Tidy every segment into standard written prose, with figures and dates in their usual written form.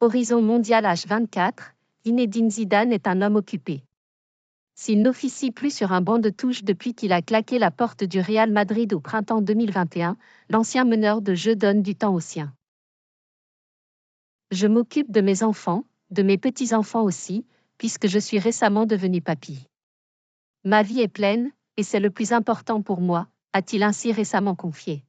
Horizon mondial H24, Zinedine Zidane est un homme occupé. S'il n'officie plus sur un banc de touche depuis qu'il a claqué la porte du Real Madrid au printemps 2021, l'ancien meneur de jeu donne du temps aux siens. Je m'occupe de mes enfants, de mes petits-enfants aussi, puisque je suis récemment devenu papy. Ma vie est pleine, et c'est le plus important pour moi, a-t-il ainsi récemment confié.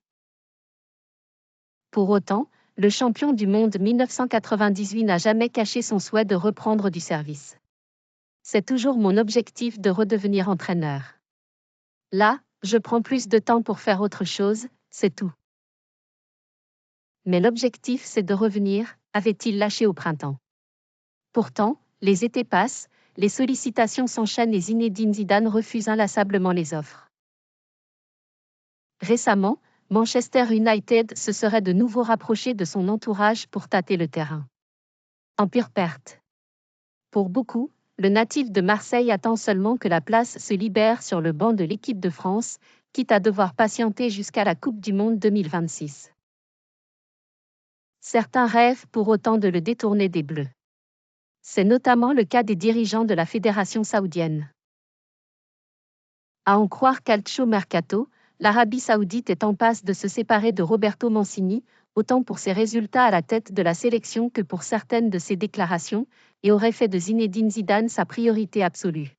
Pour autant, le champion du monde 1998 n'a jamais caché son souhait de reprendre du service. C'est toujours mon objectif de redevenir entraîneur. Là, je prends plus de temps pour faire autre chose, c'est tout. Mais l'objectif c'est de revenir, avait-il lâché au printemps. Pourtant, les étés passent, les sollicitations s'enchaînent et Zinedine Zidane refuse inlassablement les offres. Récemment, Manchester United se serait de nouveau rapproché de son entourage pour tâter le terrain. En pure perte. Pour beaucoup, le natif de Marseille attend seulement que la place se libère sur le banc de l'équipe de France, quitte à devoir patienter jusqu'à la Coupe du Monde 2026. Certains rêvent pour autant de le détourner des Bleus. C'est notamment le cas des dirigeants de la Fédération saoudienne. À en croire Calcio Mercato, l'Arabie saoudite est en passe de se séparer de Roberto Mancini, autant pour ses résultats à la tête de la sélection que pour certaines de ses déclarations, et aurait fait de Zinedine Zidane sa priorité absolue.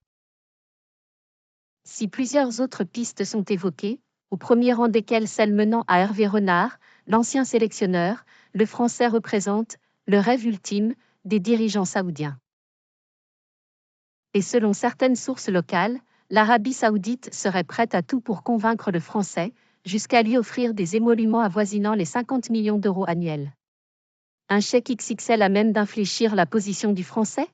Si plusieurs autres pistes sont évoquées, au premier rang desquelles celle menant à Hervé Renard, l'ancien sélectionneur, le Français représente le rêve ultime des dirigeants saoudiens. Et selon certaines sources locales, l'Arabie saoudite serait prête à tout pour convaincre le Français, jusqu'à lui offrir des émoluments avoisinant les 50 millions d'euros annuels. Un chèque XXL à même d'infléchir la position du Français ?